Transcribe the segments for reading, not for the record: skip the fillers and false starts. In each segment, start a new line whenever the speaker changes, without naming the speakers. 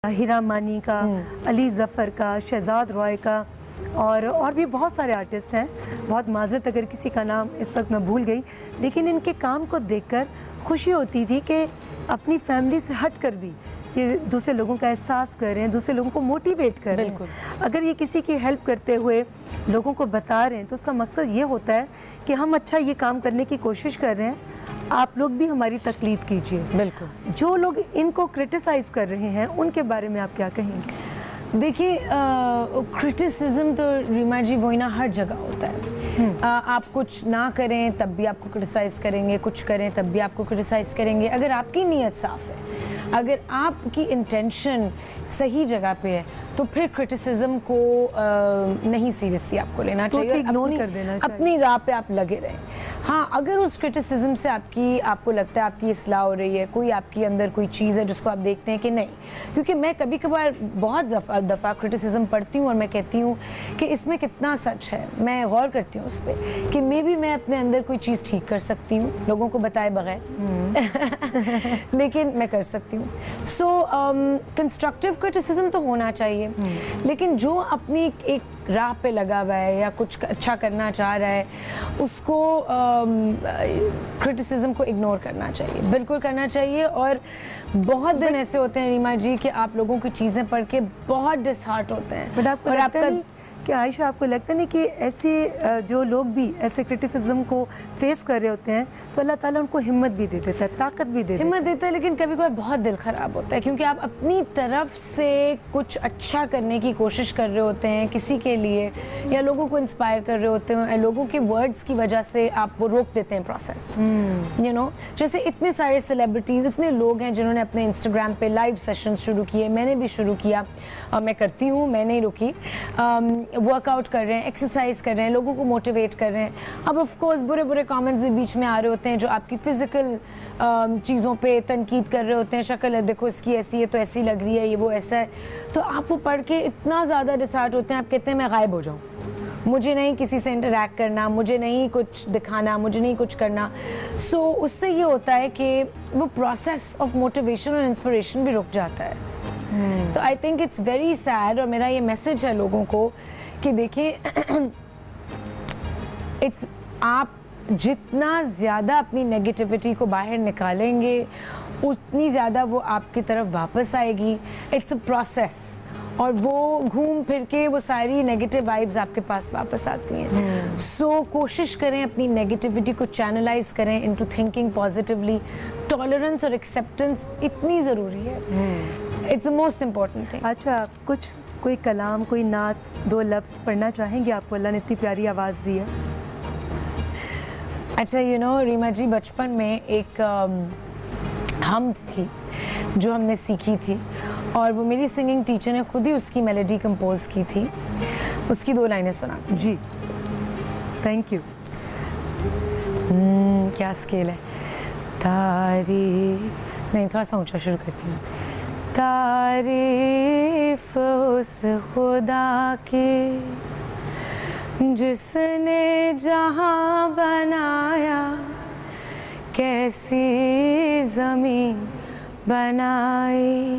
ہیرا مانی کا، علی ظفر کا، شہزاد رائے کا، اور بھی بہت سارے آرٹسٹ ہیں. بہت معذرت اگر کسی کا نام اس وقت میں بھول گئی، لیکن ان کے کام کو دیکھ کر خوشی ہوتی تھی کہ اپنی فیملی سے ہٹ کر بھی یہ دوسرے لوگوں کا احساس کر رہے ہیں، دوسرے لوگوں کو موٹیویٹ کر رہے ہیں. اگر یہ کسی کی ہیلپ کرتے ہوئے لوگوں کو بتا رہے ہیں تو اس کا مقصد یہ ہوتا ہے کہ ہم اچھا یہ کام کرنے کی کوشش کر رہے ہیں، آپ لوگ بھی ہماری تقلید کیجئے.
بالکل.
جو لوگ ان کو کرٹیسائز کر رہے ہیں ان کے بارے میں آپ کیا کہیں گے؟
دیکھیے کرٹیسزم تو ریما جی وہی نا ہر جگہ ہوتا ہے. آپ کچھ نہ کریں تب بھی آپ کو کرٹیسائز کریں گے، کچھ کریں تب بھی آپ کو کرٹیسائز کریں گے. اگر آپ کی نیت صاف ہے، اگر آپ کی انٹینشن صحیح جگہ پہ ہے تو پھر کرٹیسزم کو نہیں سیریسلی آپ کو لینا چاہیے، اپنی راہ پہ آپ لگے رہیں. ہاں اگر اس کرٹیسزم سے آپ کو لگتا ہے آپ کی اصلاح ہو رہی ہے، کوئی آپ کے اندر کوئی چیز ہے جس کو آپ دیکھتے ہیں کہ نہیں، کیونکہ میں کبھی کبھار بہت دفعہ کرٹیسزم پڑھتی ہوں اور میں کہتی ہوں کہ اس میں کتنا سچ ہے. میں غور کرتی ہوں اس پہ کہ مے بی میں اپنے اندر کوئی چیز ٹھیک کر سکتی ہوں لوگوں کو بتائے بغیر لیکن میں کر سکتی ہوں. سو کنسٹرکٹیو کرٹیسزم تو ہونا چاہیے، لیکن جو اپنی ایک راہ پہ لگا ہوا ہے یا کچھ اچھا کرنا چاہ رہا ہے اس کو کرٹیسزم کو اگنور کرنا چاہیے، بالکل کرنا چاہیے. اور بہت دن ایسے ہوتے ہیں ریما جی کہ آپ لوگوں کی چیزیں پڑھ کے بہت ڈس ہارٹ ہوتے ہیں.
بٹ آپ کو لگتا نہیں کہ عائشہ، آپ کو لگتا نہیں کہ ایسے جو لوگ بھی ایسے کرٹیسزم کو فیس کر رہے ہوتے ہیں تو اللہ تعالیٰ ان کو ہمت بھی دے دیتا ہے، طاقت بھی دے دیتا ہے،
لیکن کبھی کبھار بہت دل خراب ہوتا ہے کیونکہ آپ اپنی طرف سے کچھ اچھا کرنے کی کوشش کر رہے ہوتے ہیں کسی کے لیے، یا لوگوں کو انسپائر کر رہے ہوتے ہیں، لوگوں کے ورڈز کی وجہ سے آپ وہ روک دیتے ہیں پروسیس. یو نو جیسے اتنے سارے سیلیبریٹیز، اتنے لوگ ہیں جنہوں نے اپنے انسٹاگرام پہ لائیو سیشن شروع کیے، میں نے بھی شروع کیا اور میں کرتی ہوں، میں نہیں رکی. ورک آؤٹ کر رہے ہیں، ایکسرسائز کر رہے ہیں، لوگوں کو موٹیویٹ کر رہے ہیں. اب آف کورس برے کامنٹس بھی بیچ میں آ رہے ہوتے ہیں جو آپ کی فزیکل چیزوں پہ تنقید کر رہے ہوتے ہیں، شکل ہے دیکھو اس کی ایسی ہے تو ایسی لگ رہی ہے، یہ وہ ایسا ہے. تو آپ وہ پڑھ کے اتنا زیادہ ڈسہارٹ ہوتے ہیں، آپ کہتے ہیں میں غائب ہو جاؤں، مجھے نہیں کسی سے انٹریکٹ کرنا، مجھے نہیں کچھ دکھانا، مجھے نہیں کچھ کرنا. سو اس سے یہ ہوتا ہے کہ وہ پروسیس آف موٹیویشن اور انسپریشن بھی رک جاتا ہے. تو I think it's very sad. اور میرا یہ میسج ہے لوگوں کو کہ دیکھیں آپ جتنا زیادہ اپنی نیگیٹیوٹی کو باہر نکالیں گے اتنی زیادہ وہ آپ کی طرف واپس آئے گی. اٹس اے پروسیس، اور وہ گھوم پھر کے وہ ساری نیگیٹیو وائبز آپ کے پاس واپس آتی ہیں. سو کوشش کریں اپنی نیگیٹیوٹی کو چینلائز کریں انٹو تھنکنگ پازیٹیولی. ٹالرنس اور ایکسیپٹنس اتنی ضروری ہے، it's the most important thing.
اچھا، کوئی کلام، کوئی نعت، 2 لفظ پڑھنا چاہیں گے؟ آپ کو اللہ نے اتنی پیاری آواز دی ہے.
اچھا یو نو ریما جی، بچپن میں ایک حمد تھی جو ہم نے سیکھی تھی، اور وہ میری سنگنگ ٹیچر نے خود ہی اس کی میلوڈی کمپوز کی تھی. اس کی 2 لائنیں سنا.
جی تھینک یو.
کیا اسکیل ہے؟ تعریف نہیں، تھوڑا سا اونچا شروع کرتی ہوں. تعریف اس خدا کی جس نے جہاں بنایا، کیسی زمین بنائی،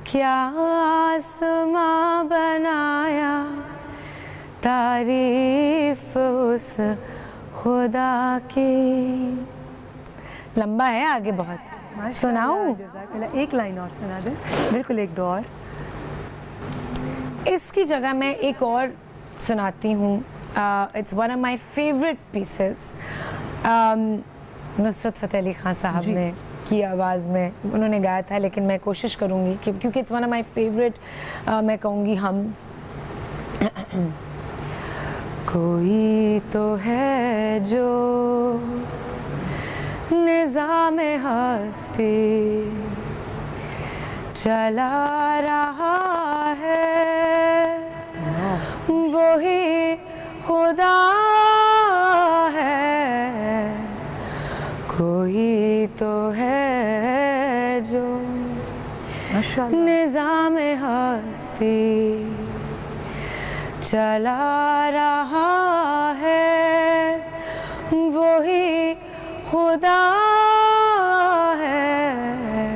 کیا آسماں بنایا. تعریف اس خدا کی. لمبا ہے آگے بہت. سناؤں؟
ایک لائن اور سنا دیں. بالکل، 1-2 اور. اس
کی جگہ میں ایک اور سناتی ہوں. It's one of my favourite pieces. Nusrat Fateh Ali Khan Sahib نے کی آواز میں انہوں نے گایا تھا، لیکن میں کوشش کروں گی کیونکہ it's one of my favourite. میں کہوں گی ہم. کوئی تو ہے جو نظام ہستی چلا رہا ہے، وہی خدا ہے. کوئی تو ہے جو نظام ہستی چلا رہا ہے، وہی خدا ہے.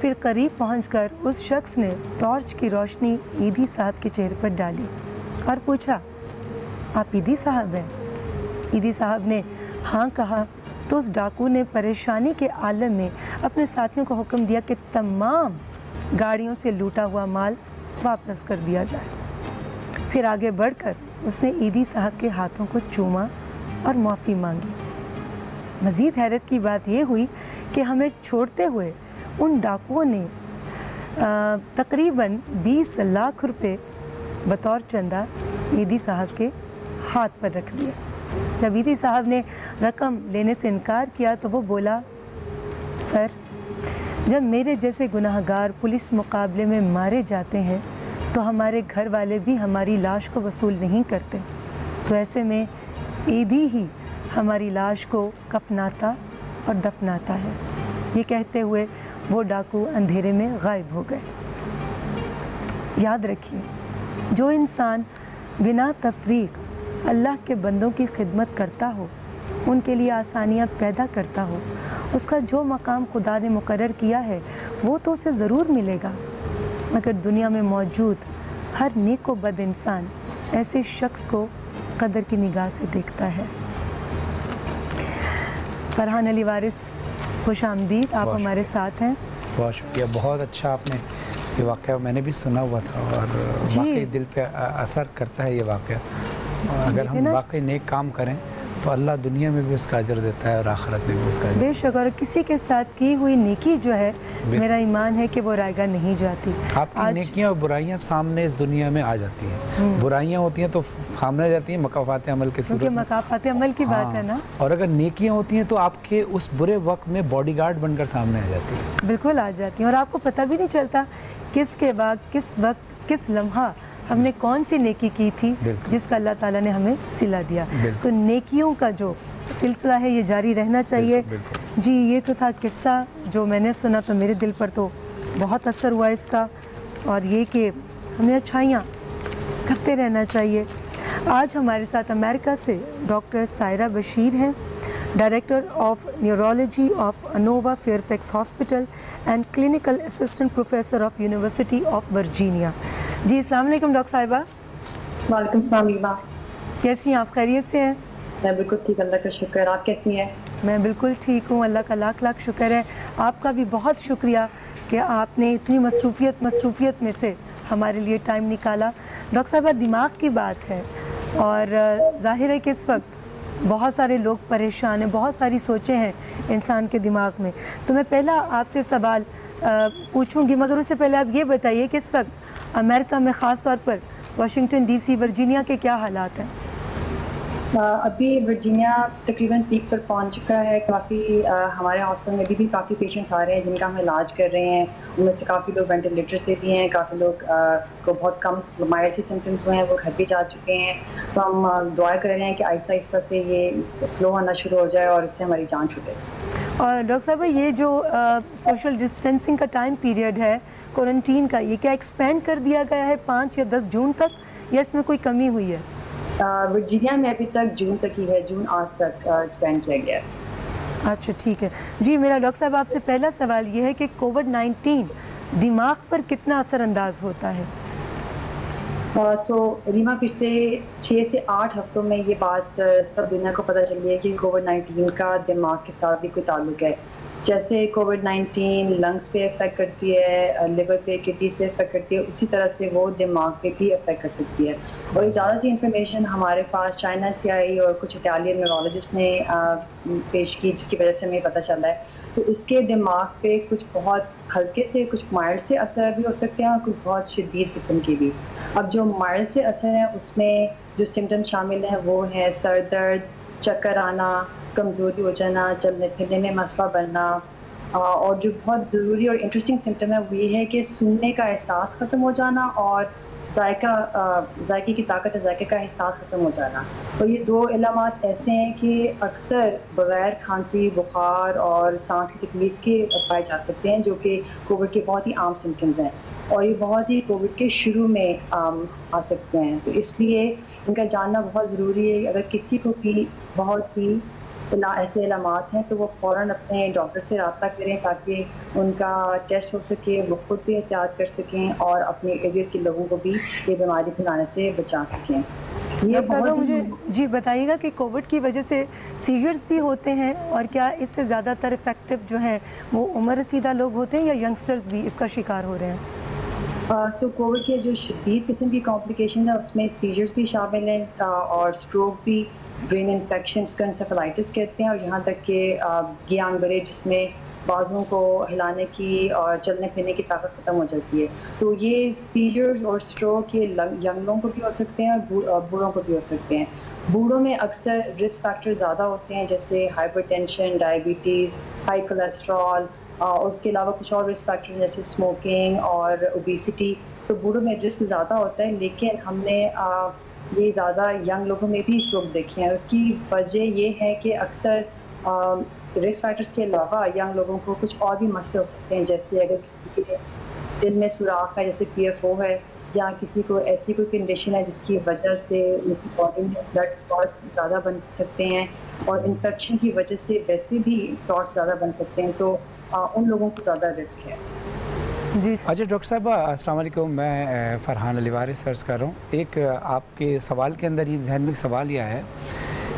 پھر قریب پہنچ کر اس شخص نے ٹارچ کی روشنی ایدھی صاحب کے چہرے پر ڈالی اور پوچھا, آپ ایدھی صاحب ہیں؟ ایدھی صاحب نے ہاں کہا تو اس ڈاکو نے پریشانی کے عالم میں اپنے ساتھیوں کو حکم دیا کہ تمام گاڑیوں سے لوٹا ہوا مال واپس کر دیا جائے. پھر آگے بڑھ کر اس نے ایدھی صاحب کے ہاتھوں کو چوما اور معافی مانگی. مزید حیرت کی بات یہ ہوئی کہ ہمیں چھوڑتے ہوئے ان ڈاکوؤں نے تقریباً 20 لاکھ روپے بطور چندہ ایدھی صاحب کے ہاتھ پر رکھ دیے. جب ایدھی صاحب نے رقم لینے سے انکار کیا تو وہ بولا, سر, جب میرے جیسے گناہ گار پولیس مقابلے میں مارے جاتے ہیں تو ہمارے گھر والے بھی ہماری لاش کو وصول نہیں کرتے, تو ایسے میں ایدھی ہی ہماری لاش کو کفناتا اور دفناتا ہے. یہ کہتے ہوئے وہ ڈاکو اندھیرے میں غائب ہو گئے. یاد رکھیے, جو انسان بنا تفریق اللہ کے بندوں کی خدمت کرتا ہو, ان کے لیے آسانیاں پیدا کرتا ہو, اس کا جو مقام خدا نے مقرر کیا ہے وہ تو اسے ضرور ملے گا, مگر دنیا میں موجود ہر نیک و بد انسان ایسے شخص کو قدر کی نگاہ سے دیکھتا ہے. فرحان علی وارث, خوش آمدید, آپ ہمارے ساتھ ہیں.
بہت شکریہ, بہت اچھا آپ نے یہ واقعہ میں نے بھی سنا ہوا تھا اور واقعی دل پہ اثر کرتا ہے یہ واقعہ. اگر ہم واقعی نیک کام کریں تو اللہ دنیا میں بھی اس کا اجر دیتا ہے اور آخرت میں بھی اس کا اجر.
بے شک, اور کسی کے ساتھ کی ہوئی نیکی جو ہے میرا ایمان ہے کہ وہ رائے گاہ نہیں جاتی.
آپ کی نیکیاں اور برائیاں سامنے اس دنیا میں آ جاتی ہیں. برائیاں ہوتی ہیں تو سامنے جاتی ہیں مکافات عمل کے صورت میں,
کیونکہ مکافات عمل کی بات ہے نا,
اور اگر نیکیاں ہوتی ہیں تو آپ کے اس برے وقت میں باڈی گارڈ بن کر سامنے آ جاتی ہیں.
بالکل آ جاتی ہیں, اور آپ کو پتہ بھی نہیں چلتا کس کے بعد کس وقت کس لمحہ ہم نے کون سی نیکی کی تھی جس کا اللہ تعالیٰ نے ہمیں صلہ دیا. تو نیکیوں کا جو سلسلہ ہے یہ جاری رہنا چاہیے. جی, یہ تو تھا قصہ جو میں نے سنا تو میرے دل پر تو بہت اثر ہوا اس کا, اور یہ کہ ہمیں اچھائیاں کرتے رہنا چاہیے. آج ہمارے ساتھ امریکہ سے ڈاکٹر سائرہ بشیر ہیں, director of neurology of Inova Fairfax hospital and clinical assistant professor of University of Virginia. جی, السلام علیکم ڈاکٹر صاحبہ.
وعلیکم السلام ایما,
کیسی ہیں آپ؟ خیریت سے ہیں؟
میں بالکل ٹھیک, اللہ کا شکر. آپ کیسی ہیں؟
میں بالکل ٹھیک ہوں, اللہ کا لاکھ لاکھ شکر ہے. آپ کا بھی بہت شکریہ کہ آپ نے اتنی مصروفیت میں سے ہمارے لیے ٹائم نکالا. ڈاکٹر صاحبہ, دماغ کی بات ہے اور ظاہر ہے کہ اس وقت بہت سارے لوگ پریشان ہیں, بہت ساری سوچیں ہیں انسان کے دماغ میں. تو میں پہلا آپ سے سوال پوچھوں گی, مگر اس سے پہلے آپ یہ بتائیے کہ اس وقت امریکہ میں خاص طور پر واشنگٹن ڈی سی, ورجینیا کے کیا حالات ہیں؟
ابھی ورجینیا تقریباً پیک پر پہنچ چکا ہے. کافی ہمارے ہاسپٹل میں بھی کافی پیشنٹس آ رہے ہیں جن کا ہم علاج کر رہے ہیں. ان میں سے کافی لوگ وینٹیلیٹرس پہ بھی ہیں, کافی لوگ کو بہت کم مائلڈ سے سمٹمس ہوئے ہیں, وہ گھر بھی جا چکے ہیں. تو ہم دعا کر رہے ہیں کہ آہستہ آہستہ سے یہ سلو ہونا شروع ہو جائے اور اس سے ہماری جان چھوٹے.
اور ڈاکٹر صاحب, یہ جو سوشل ڈسٹینسنگ کا ٹائم پیریڈ ہے کوارنٹین کا, یہ کیا ایکسپینڈ کر دیا گیا ہے 5 یا 10 جون تک, یا اس میں کوئی کمی ہوئی ہے؟
ورجینیا میں ابھی تک جون تک ہی ہے, جون 8 تک ایکسپینڈ کیا گیا ہے.
اچھا, ٹھیک ہے. جی, میرا ڈاکٹر صاحب آپ سے پہلا سوال یہ ہے کہ کووڈ-19 دماغ پر کتنا اثر انداز ہوتا ہے؟
ریما, پچھلے 6 سے 8 ہفتوں میں یہ بات سب دنیا کو پتہ چل گئی ہے کہ کووڈ-19 کا دماغ کے ساتھ بھی کوئی تعلق ہے. جیسے کووڈ-19 لنگس پہ افیکٹ کرتی ہے, لیور پہ, کڈنیز پہ افیکٹ کرتی ہے, اسی طرح سے وہ دماغ پہ بھی افیکٹ کر سکتی ہے. اور یہ زیادہ سی انفارمیشن ہمارے پاس چائنا سے آئی اور کچھ اٹالین نیورولوجسٹ نے پیش کی, جس کی وجہ سے ہمیں پتہ چلا ہے. تو اس کے دماغ پہ کچھ بہت ہلکے سے, کچھ مائلڈ سے اثر بھی ہو سکتے ہیں اور کچھ بہت شدید قسم کے بھی. اب جو مائلڈ سے اثر ہیں اس میں جو سمٹم شامل ہیں وہ ہیں سر درد, چکر آنا, کمزوری ہو جانا, چلنے پھرنے میں مسئلہ بننا, اور جو بہت ضروری اور انٹرسٹنگ سمٹم ہے وہ یہ ہے کہ سوننے کا احساس ختم ہو جانا اور ذائقے کی طاقت, ذائقے کا احساس ختم ہو جانا. اور یہ 2 علامات ایسے ہیں کہ اکثر بغیر کھانسی, بخار اور سانس کی تکلیف کے پائے جا سکتے ہیں, جو کہ کووڈ کے بہت ہی عام سمٹمز ہیں, اور یہ بہت ہی کووڈ کے شروع میں آ سکتے ہیں. تو اس لیے ان کا جاننا بہت ضروری ہے. اگر کسی کو بھی بہت ہی ایسے علامات ہیں تو وہ فوراً اپنے ڈاکٹر سے رابطہ کریں تاکہ ان کا ٹیسٹ ہو سکے، وہ خود بھی احتیاط کر سکیں اور اپنے ایریا کے لوگوں کو بھی یہ بیماری پھیلانے سے بچا سکیں۔
ڈاکٹر صاحبہ مجھے جی بتائیے گا کہ کووڈ کی وجہ سے سیجرز بھی ہوتے ہیں، اور کیا اس سے زیادہ تر افیکٹو جو ہیں وہ عمر رسیدہ لوگ ہوتے ہیں یا ینگسٹرز بھی اس کا شکار ہو رہے ہیں؟
سو کووڈ کے جو شدید قسم کی کمپلیکیشن ہے اس میں سیجرز بھی شامل ہیں اور اسٹروک بھی، برین انفیکشنس کا انسیفلائٹس کہتے ہیں، اور یہاں تک کہ گیانگرے جس میں بازوؤں کو ہلانے کی اور چلنے پھرنے کی طاقت ختم ہو جاتی ہے۔ تو یہ سیجرز اور اسٹروک یہ ینگ لوگوں کو بھی ہو سکتے ہیں اور بوڑھوں کو بھی ہو سکتے ہیں۔ بوڑھوں میں اکثر رسک فیکٹر زیادہ ہوتے ہیں جیسے hyper tension, diabetes, high cholesterol, اور اس کے علاوہ کچھ اور رسک فیکٹر جیسے اسموکنگ اور اوبیسٹی۔ تو بوڑھوں میں رسک زیادہ ہوتا ہے، لیکن ہم نے یہ زیادہ ینگ لوگوں میں بھی اسٹروک دیکھے ہیں۔ اس کی وجہ یہ ہے کہ اکثر رسک فیکٹرز کے علاوہ ینگ لوگوں کو کچھ اور بھی مسئلے ہو سکتے ہیں، جیسے اگر کسی کے دل میں سوراخ ہے جیسے PFO ہے، یا کسی کو ایسی کوئی کنڈیشن ہے جس کی وجہ سے ان کی باڈی میں بلڈ کلوٹس زیادہ بن سکتے ہیں، اور انفیکشن کی وجہ سے ویسے بھی کلوٹس زیادہ بن سکتے ہیں، تو ان لوگوں کو زیادہ رسک ہے۔
جی
اچھا ڈاکٹر صاحبہ السلام علیکم، میں فرحان علی وارث سرچ کر رہا ہوں۔ ایک آپ کے سوال کے اندر یہ ذہن میں ایک سوال یہ ہے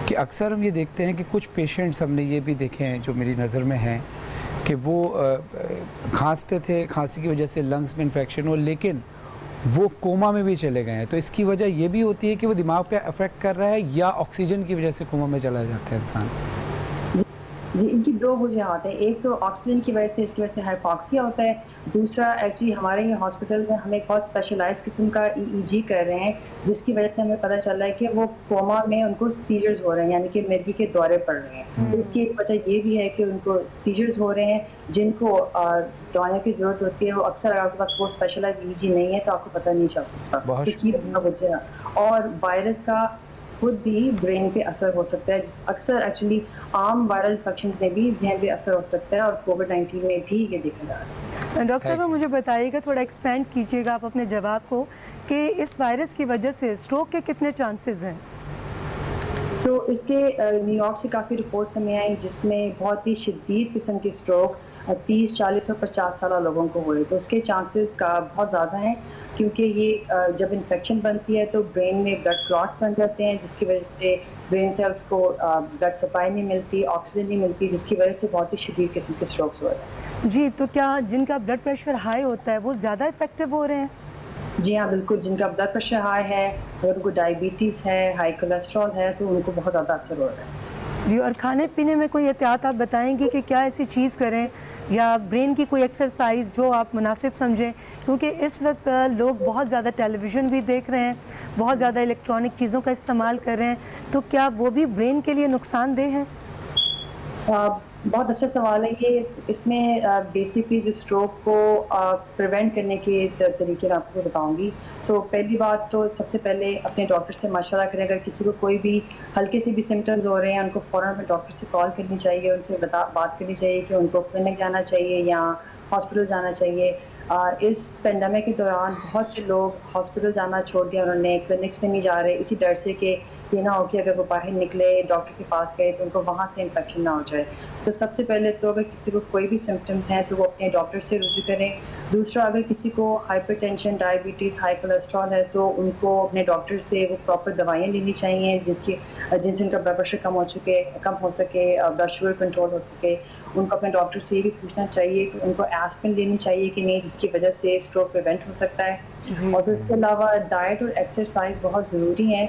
کہ اکثر ہم یہ دیکھتے ہیں کہ کچھ پیشنٹس ہم نے یہ بھی دیکھے ہیں جو میری نظر میں ہیں کہ وہ کھانستے تھے، کھانسی کی وجہ سے لنگس میں انفیکشن ہو، لیکن وہ کوما میں بھی چلے گئے ہیں۔ تو اس کی وجہ یہ بھی ہوتی ہے کہ وہ دماغ پہ افیکٹ کر رہا ہے، یا آکسیجن کی وجہ سے کوما میں چلا جاتا ہے انسان؟
جی ان کی دو وجوہات ہیں، ایک تو آکسیجن کی وجہ سے، اس کی وجہ سے ہائپوکسیا ہوتا ہے، دوسرا ایکچولی ہمارے یہ ہاسپٹل میں ہم ایک بہت اسپیشلائز قسم کا EEG کر رہے ہیں جس کی وجہ سے ہمیں پتہ چل رہا ہے کہ وہ کوما میں ان کو سیجرز ہو رہے ہیں، یعنی کہ مرگی کے دورے پڑ رہے ہیں۔ تو اس کی ایک وجہ یہ بھی ہے کہ ان کو سیجرز ہو رہے ہیں جن کو دوائیوں کی ضرورت ہوتی ہے، وہ اکثر اگر آپ کے پاس وہ اسپیشلائز EEG نہیں ہے تو آپ کو پتہ نہیں چل سکتا۔ اس کی وجہ اور وائرس کا خود بھی برین پہ اثر ہو سکتا ہے، اکثر ایکچولی عام وائرل انفیکشن میں بھی ذہن پہ اثر ہو سکتا ہے، اور COVID-19 میں بھی یہ دیکھا جا رہا ہے۔
ڈاکٹر صاحبہ مجھے بتائیے گا، تھوڑا ایکسپینڈ کیجیے گا آپ اپنے جواب کو، کہ اس وائرس کی وجہ سے اسٹروک کے کتنے چانسز ہیں؟
سو اس کے نیو یارک سے کافی رپورٹس ہمیں آئیں جس میں بہت ہی شدید قسم کے اسٹروک 30، 40 اور 50 سالہ لوگوں کو ہوئے، تو اس کے چانسز کا بہت زیادہ ہیں، کیونکہ یہ جب انفیکشن بنتی ہے تو برین میں بلڈ کلوٹس بن جاتے ہیں جس کی وجہ سے برین سیلز کو بلڈ سپلائی نہیں ملتی، آکسیجن نہیں ملتی، جس کی وجہ سے بہت ہی شدید قسم کے اسٹروکس ہو رہے ہیں۔
جی تو کیا جن کا بلڈ پریشر ہائی ہوتا ہے وہ زیادہ افیکٹو ہو رہے ہیں؟
جی ہاں بالکل، جن کا بلڈ پریشر ہائی ہے، اگر ان کو ڈائبٹیز ہے، ہائی کولیسٹرول ہے، تو ان کو بہت زیادہ اثر ہو رہا ہے۔
جی اور کھانے پینے میں کوئی احتیاط آپ بتائیں گی کہ کیا ایسی چیز کریں، یا برین کی کوئی ایکسرسائز جو آپ مناسب سمجھیں، کیونکہ اس وقت لوگ بہت زیادہ ٹیلی ویژن بھی دیکھ رہے ہیں، بہت زیادہ الیکٹرانک چیزوں کا استعمال کر رہے ہیں، تو کیا وہ بھی برین کے لیے نقصان دہ ہیں؟
بہت اچھا سوال ہے یہ۔ اس میں بیسکلی جو اسٹروک کو پریونٹ کرنے کے طریقے میں آپ کو بتاؤں گی۔ سو پہلی بات تو سب سے پہلے اپنے ڈاکٹر سے مشورہ کریں، اگر کسی کو کوئی بھی ہلکے سے بھی سمٹمز ہو رہے ہیں ان کو فوراً اپنے ڈاکٹر سے کال کرنی چاہیے، ان سے بات کرنی چاہیے کہ ان کو کلینک جانا چاہیے یا ہاسپٹل جانا چاہیے۔ اس پینڈیمک کے دوران بہت سے لوگ ہاسپٹل جانا چھوڑ دیا، انہوں نے کلینکس میں نہیں جا رہے، اسی ڈر سے کہ یہ نہ ہو کہ اگر وہ باہر نکلے ڈاکٹر کے پاس گئے تو ان کو وہاں سے انفیکشن نہ ہو جائے۔ تو سب سے پہلے تو اگر کسی کو کوئی بھی سمپٹمز ہیں تو وہ اپنے ڈاکٹر سے رجوع کریں۔ دوسرا، اگر کسی کو hyper tension, diabetes, high cholesterol ہے تو ان کو اپنے ڈاکٹر سے وہ پراپر دوائیاں لینی چاہیے جن سے ان کا بلڈ پریشر کم ہو سکے، بلڈ شوگر کنٹرول ہو سکے۔ ان کو اپنے ڈاکٹر سے یہ بھی پوچھنا چاہیے کہ ان کو ایسپرین لینی چاہیے کہ نہیں، جس کی وجہ سے اسٹروک پریونٹ ہو سکتا ہے۔ اور پھر اس کے علاوہ ڈائٹ اور ایکسرسائز بہت ضروری ہیں۔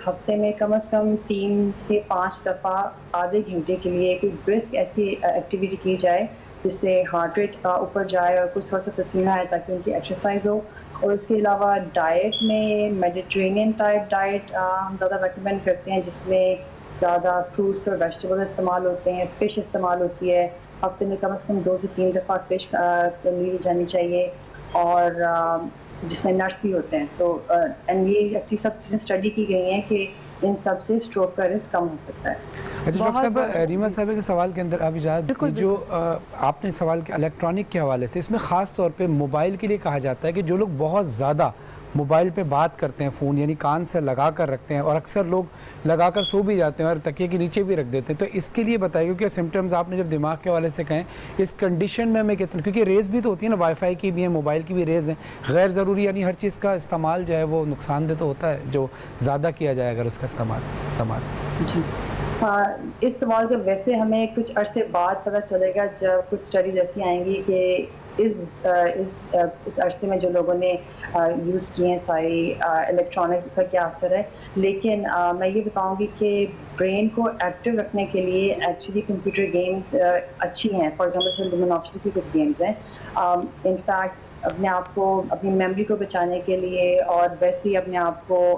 ہفتے میں کم از کم 3 سے 5 دفعہ آدھے گھنٹے کے لیے کوئی برسک ایسی ایکٹیویٹی کی جائے جس سے ہارٹ ریٹ اوپر جائے اور کچھ تھوڑا سا پسینہ آئے تاکہ ان کی ایکسرسائز ہو۔ اور اس کے علاوہ ڈائٹ میں میڈیٹرینین ٹائپ ڈائٹ ہم زیادہ ریکمینڈ کرتے ہیں، جس میں زیادہ فروٹس اور ویجیٹیبل استعمال ہوتے ہیں، فش استعمال ہوتی ہے۔ ہفتے میں کم از کم 2 سے 3 دفعہ فش لی جانی چاہیے، اور جس میں نٹس بھی ہوتے ہیں۔ تو یہ اچھی سب چیزیں اسٹڈی کی گئی ہیں کہ ان سب سے اسٹروک کا رسک کم ہو سکتا ہے۔
اچھا ڈاکٹر صاحب، ریما صاحب کے سوال کے اندر آپ اجازت کی، جو آپ نے سوال کیا الیکٹرانک کے حوالے سے، اس میں خاص طور پہ موبائل کے لیے کہا جاتا ہے کہ جو لوگ بہت زیادہ موبائل پہ بات کرتے ہیں فون یعنی کان سے لگا کر رکھتے ہیں اور اکثر لوگ لگا کر سو بھی جاتے ہیں اور تکیے کے نیچے بھی رکھ دیتے ہیں. تو اس کے لیے بتائیے کیونکہ سمٹمز آپ نے جب دماغ کے حوالے سے کہیں اس کنڈیشن میں ہمیں کتنا, کیونکہ ریز بھی تو ہوتی ہے نا, وائی فائی کی بھی ہیں, موبائل کی بھی ریز ہیں, غیر ضروری یعنی ہر چیز کا استعمال جو ہے وہ نقصان دہ تو ہوتا ہے جو زیادہ کیا جائے اگر اس کا استعمال.
جی اس سوال کا ویسے ہمیں کچھ عرصے بعد پتہ چلے گا جب کچھ اسٹڈیز ایسی آئیں گی کہ اس عرصے میں جو لوگوں نے یوز کیے ہیں ساری الیکٹرانکس کا کیا اثر ہے. لیکن میں یہ بتاؤں گی کہ برین کو ایکٹیو رکھنے کے لیے ایکچولی کمپیوٹر گیمز اچھی ہیں. فار ایگزامپل لومینوسٹی کی کچھ گیمز ہیں, انفیکٹ اپنے آپ کو اپنی میموری کو بچانے کے لیے اور ویسے ہی اپنے آپ کو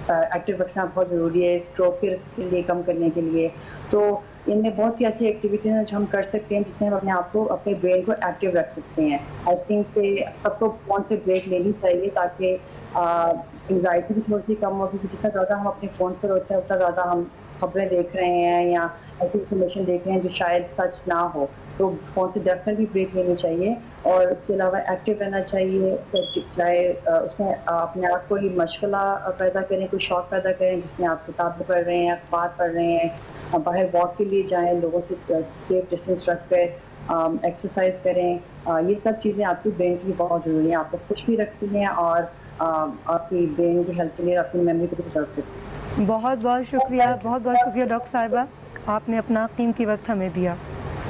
ایکٹیو رکھنا بہت ضروری ہے اسٹروک کے رسک کے لیے کم کرنے کے لیے. تو ان میں بہت سی ایسی ایکٹیویٹیز ہیں جو ہم کر سکتے ہیں جس میں ہم اپنے آپ کو اپنے برین کو ایکٹیو رکھ سکتے ہیں. آئی تھنک کہ سب کو فون سے بریک لینی چاہیے تاکہ انگزائٹی بھی تھوڑی سی کم ہو, کیونکہ جتنا زیادہ ہم اپنے فونس پر ہوتے ہیں اتنا زیادہ ہم خبریں دیکھ رہے ہیں یا ایسی انفارمیشن دیکھ رہے ہیں جو شاید سچ نہ ہو. تو فون سے ڈیفینیٹلی بریک لینی چاہیے اور اس کے علاوہ ایکٹیو رہنا چاہیے. چاہے اس میں اپنے آپ کو ہی مشغلہ پیدا کریں, کوئی شوق پیدا کریں جس میں آپ کتابیں پڑھ رہے ہیں, اخبار پڑھ رہے ہیں, باہر واک کے لیے جائیں, لوگوں سے سیف ڈسٹینس رکھ کر ایکسرسائز کریں. یہ سب چیزیں آپ کی برین کے لیے بہت ضروری ہیں, آپ کو خوش بھی رکھتی ہیں اور آپ کی برین کی ہیلتھ کے لیے اپنی میموری کو بھی پرزرو کرتی ہیں.
بہت بہت شکریہ ڈاکٹر صاحبہ, آپ نے اپنا قیمتی وقت ہمیں دیا.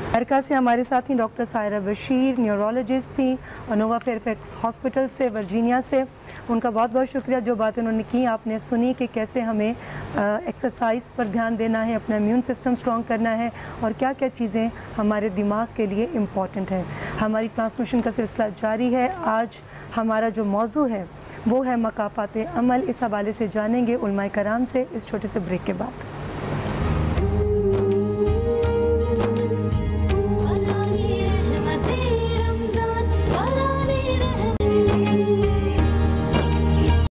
امریکہ سے ہمارے ساتھ ہیں ڈاکٹر سائرہ بشیر, نیورولوجسٹ تھیں انووا فیئرفیکس ہاسپٹل سے ورجینیا سے. ان کا بہت بہت شکریہ جو باتیں انہوں نے کی آپ نے سنی کہ کیسے ہمیں ایکسرسائز پر دھیان دینا ہے, اپنا امیون سسٹم سٹرونگ کرنا ہے اور کیا کیا چیزیں ہمارے دماغ کے لیے امپورٹنٹ ہیں. ہماری ٹرانسمیشن کا سلسلہ جاری ہے. آج ہمارا جو موضوع ہے وہ ہے مکافات عمل. اس حوالے سے جانیں گے علماء کرام سے اس چھوٹے سے بریک کے بعد.